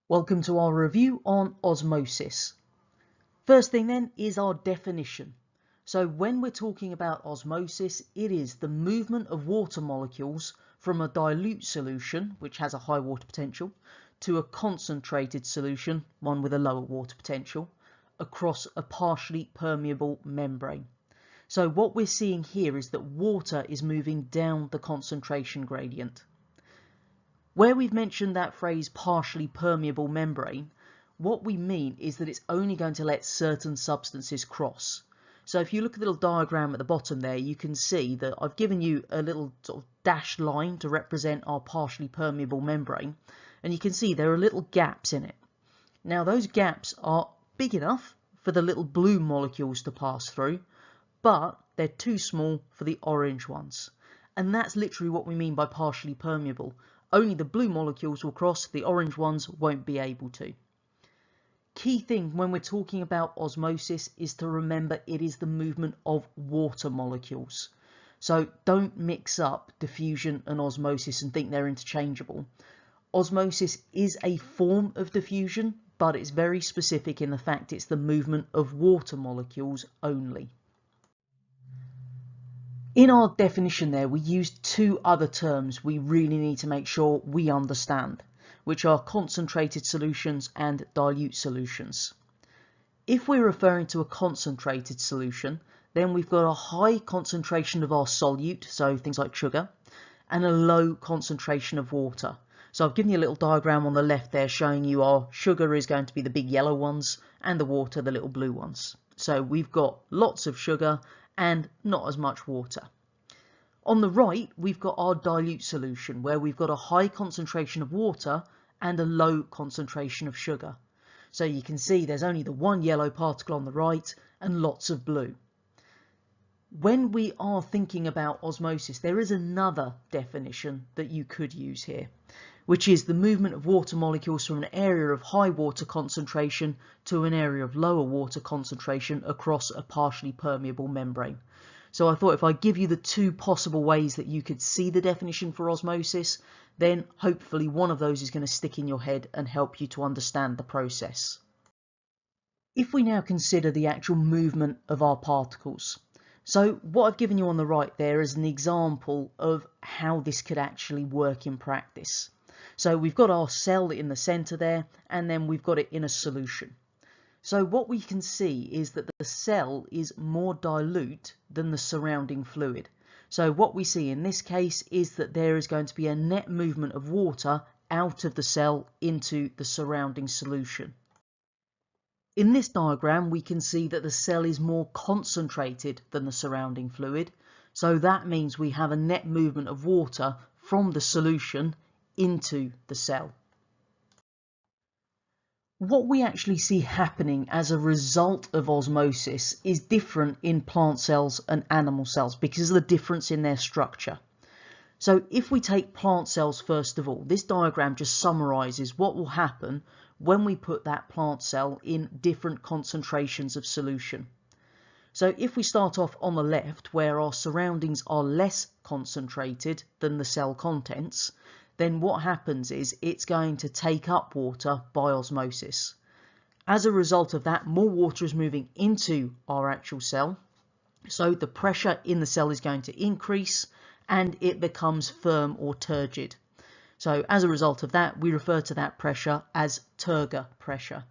Welcome to our review on osmosis. First thing then is our definition. So when we're talking about osmosis, it is the movement of water molecules from a dilute solution, which has a high water potential, to a concentrated solution, one with a lower water potential, across a partially permeable membrane. So what we're seeing here is that water is moving down the concentration gradient. Where we've mentioned that phrase partially permeable membrane, what we mean is that it's only going to let certain substances cross. So if you look at the little diagram at the bottom there, you can see that I've given you a little sort of dashed line to represent our partially permeable membrane, and you can see there are little gaps in it. Now those gaps are big enough for the little blue molecules to pass through, but they're too small for the orange ones. And that's literally what we mean by partially permeable. Only the blue molecules will cross, the orange ones won't be able to. Key thing when we're talking about osmosis is to remember it is the movement of water molecules. So don't mix up diffusion and osmosis and think they're interchangeable. Osmosis is a form of diffusion, but it's very specific in the fact it's the movement of water molecules only. In our definition there, we used two other terms we really need to make sure we understand, which are concentrated solutions and dilute solutions. If we're referring to a concentrated solution, then we've got a high concentration of our solute, so things like sugar, and a low concentration of water. So I've given you a little diagram on the left there showing you our sugar is going to be the big yellow ones and the water the little blue ones. So we've got lots of sugar and not as much water. On the right, we've got our dilute solution where we've got a high concentration of water and a low concentration of sugar. So you can see there's only the one yellow particle on the right and lots of blue. When we are thinking about osmosis, there is another definition that you could use here, which is the movement of water molecules from an area of high water concentration to an area of lower water concentration across a partially permeable membrane. So I thought if I give you the two possible ways that you could see the definition for osmosis, then hopefully one of those is going to stick in your head and help you to understand the process. If we now consider the actual movement of our particles, so what I've given you on the right there is an example of how this could actually work in practice. So we've got our cell in the center there, and then we've got it in a solution. So what we can see is that the cell is more dilute than the surrounding fluid. So what we see in this case is that there is going to be a net movement of water out of the cell into the surrounding solution. In this diagram, we can see that the cell is more concentrated than the surrounding fluid. So that means we have a net movement of water from the solution into the cell. What we actually see happening as a result of osmosis is different in plant cells and animal cells because of the difference in their structure. So if we take plant cells first of all, this diagram just summarizes what will happen when we put that plant cell in different concentrations of solution. So if we start off on the left where our surroundings are less concentrated than the cell contents, then what happens is it's going to take up water by osmosis. As a result of that, more water is moving into our actual cell, so the pressure in the cell is going to increase and it becomes firm or turgid. So as a result of that, we refer to that pressure as turgor pressure.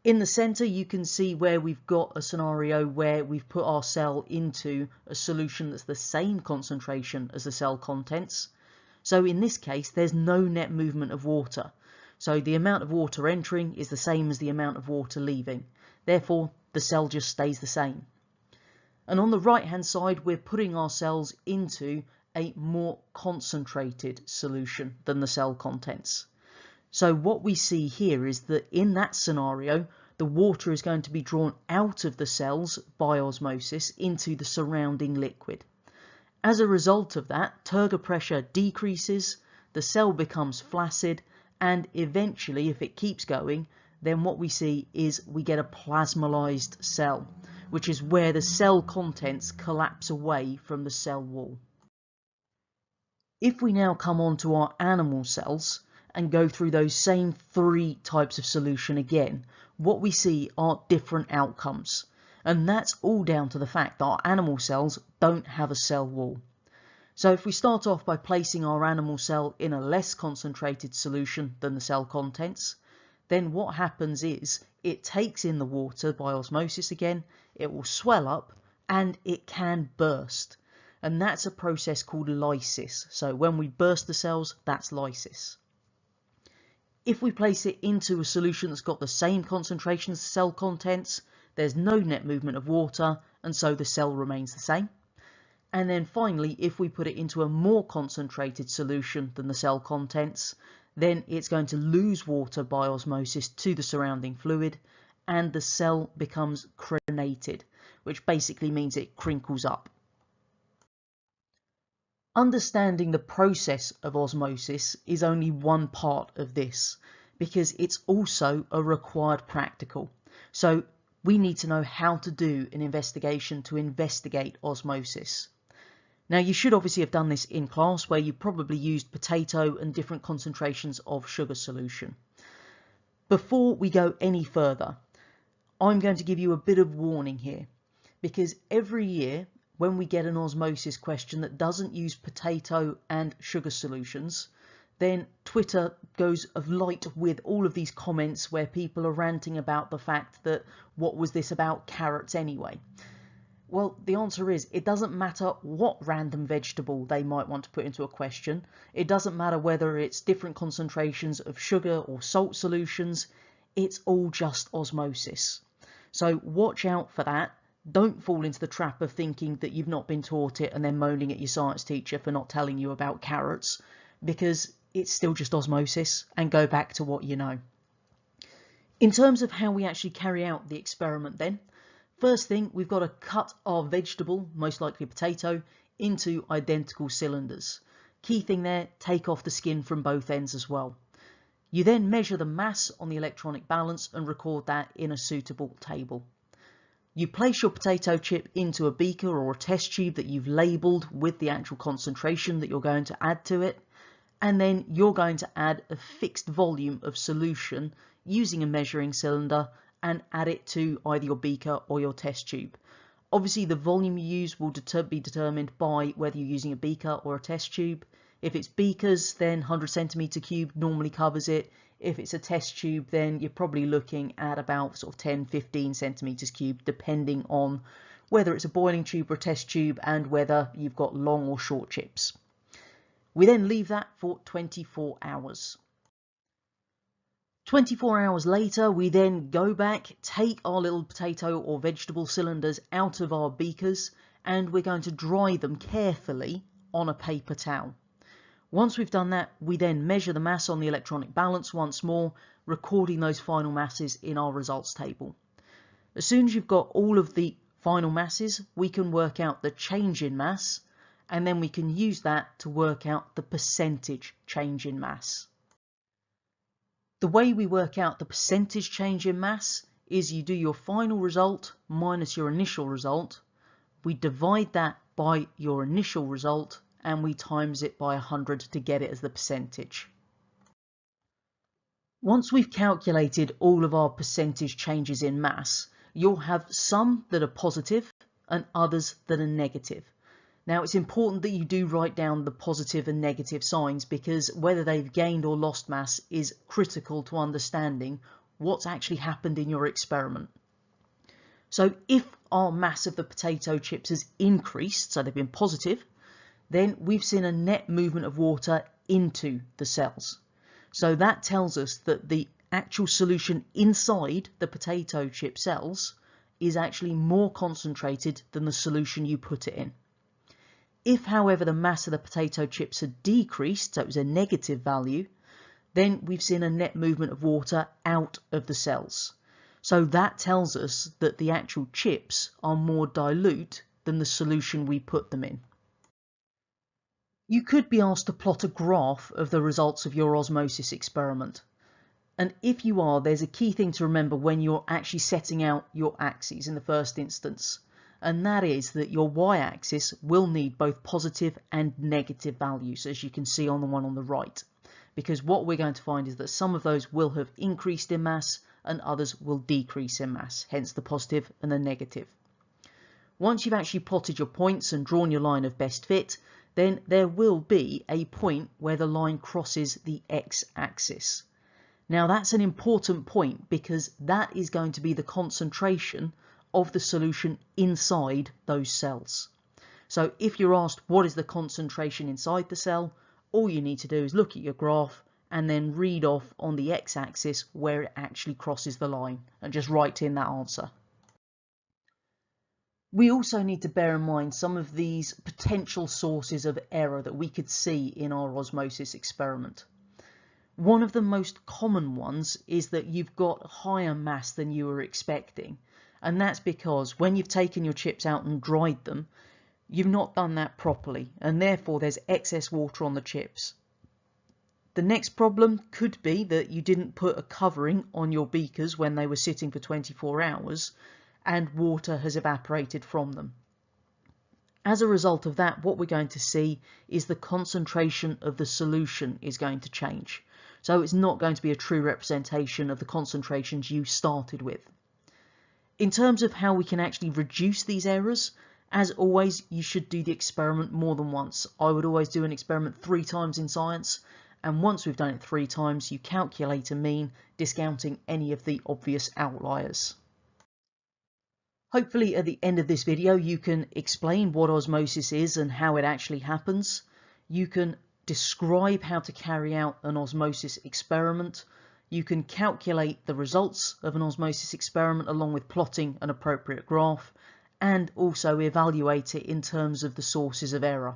In the center, you can see where we've got a scenario where we've put our cell into a solution that's the same concentration as the cell contents. So in this case, there's no net movement of water. So the amount of water entering is the same as the amount of water leaving. Therefore, the cell just stays the same. And on the right-hand side, we're putting our cells into a more concentrated solution than the cell contents. So what we see here is that in that scenario, the water is going to be drawn out of the cells by osmosis into the surrounding liquid. As a result of that, turgor pressure decreases, the cell becomes flaccid, and eventually, if it keeps going, then what we see is we get a plasmolyzed cell, which is where the cell contents collapse away from the cell wall. If we now come on to our animal cells, and go through those same 3 types of solution again, what we see are different outcomes. And that's all down to the fact that our animal cells don't have a cell wall. So if we start off by placing our animal cell in a less concentrated solution than the cell contents, then what happens is it takes in the water by osmosis again, it will swell up and it can burst. And that's a process called lysis. So when we burst the cells, that's lysis. If we place it into a solution that's got the same concentration as the cell contents, there's no net movement of water, and so the cell remains the same. And then finally, if we put it into a more concentrated solution than the cell contents, then it's going to lose water by osmosis to the surrounding fluid, and the cell becomes crenated, which basically means it crinkles up. Understanding the process of osmosis is only one part of this, because it's also a required practical. So we need to know how to do an investigation to investigate osmosis. Now, you should obviously have done this in class, where you probably used potato and different concentrations of sugar solution. Before we go any further, I'm going to give you a bit of warning here, because every year when we get an osmosis question that doesn't use potato and sugar solutions, then Twitter goes alight with all of these comments where people are ranting about the fact that what was this about carrots anyway? Well, the answer is it doesn't matter what random vegetable they might want to put into a question. It doesn't matter whether it's different concentrations of sugar or salt solutions. It's all just osmosis. So watch out for that. Don't fall into the trap of thinking that you've not been taught it and then moaning at your science teacher for not telling you about carrots, because it's still just osmosis, and go back to what you know. In terms of how we actually carry out the experiment then, first thing, we've got to cut our vegetable, most likely a potato, into identical cylinders. Key thing there, take off the skin from both ends as well. You then measure the mass on the electronic balance and record that in a suitable table. You place your potato chip into a beaker or a test tube that you've labelled with the actual concentration that you're going to add to it, and then you're going to add a fixed volume of solution using a measuring cylinder and add it to either your beaker or your test tube. Obviously the volume you use will be determined by whether you're using a beaker or a test tube. If it's beakers, then 100 centimetre cube normally covers it. If it's a test tube, then you're probably looking at about sort of 10-15 centimetres cube, depending on whether it's a boiling tube or a test tube and whether you've got long or short chips. We then leave that for 24 hours. 24 hours later, we then go back, take our little potato or vegetable cylinders out of our beakers, and we're going to dry them carefully on a paper towel. Once we've done that, we then measure the mass on the electronic balance once more, recording those final masses in our results table. As soon as you've got all of the final masses, we can work out the change in mass, and then we can use that to work out the percentage change in mass. The way we work out the percentage change in mass is you do your final result minus your initial result. We divide that by your initial result and we times it by 100 to get it as the percentage. Once we've calculated all of our percentage changes in mass, you'll have some that are positive and others that are negative. Now, it's important that you do write down the positive and negative signs, because whether they've gained or lost mass is critical to understanding what's actually happened in your experiment. So if our mass of the potato chips has increased, so they've been positive, then we've seen a net movement of water into the cells. So that tells us that the actual solution inside the potato chip cells is actually more concentrated than the solution you put it in. If, however, the mass of the potato chips had decreased, so it was a negative value, then we've seen a net movement of water out of the cells. So that tells us that the actual chips are more dilute than the solution we put them in. You could be asked to plot a graph of the results of your osmosis experiment. And if you are, there's a key thing to remember when you're actually setting out your axes in the first instance. And that is that your y-axis will need both positive and negative values, as you can see on the one on the right, because what we're going to find is that some of those will have increased in mass and others will decrease in mass, hence the positive and the negative. Once you've actually plotted your points and drawn your line of best fit, then there will be a point where the line crosses the x-axis. Now that's an important point because that is going to be the concentration of the solution inside those cells. So if you're asked what is the concentration inside the cell, all you need to do is look at your graph and then read off on the x-axis where it actually crosses the line and just write in that answer. We also need to bear in mind some of these potential sources of error that we could see in our osmosis experiment. One of the most common ones is that you've got higher mass than you were expecting, and that's because when you've taken your chips out and dried them, you've not done that properly, and therefore there's excess water on the chips. The next problem could be that you didn't put a covering on your beakers when they were sitting for 24 hours, and water has evaporated from them. As a result of that, what we're going to see is the concentration of the solution is going to change. So it's not going to be a true representation of the concentrations you started with. In terms of how we can actually reduce these errors, as always, you should do the experiment more than once. I would always do an experiment 3 times in science, and once we've done it 3 times, you calculate a mean, discounting any of the obvious outliers. Hopefully at the end of this video you can explain what osmosis is and how it actually happens. You can describe how to carry out an osmosis experiment. You can calculate the results of an osmosis experiment along with plotting an appropriate graph, and also evaluate it in terms of the sources of error.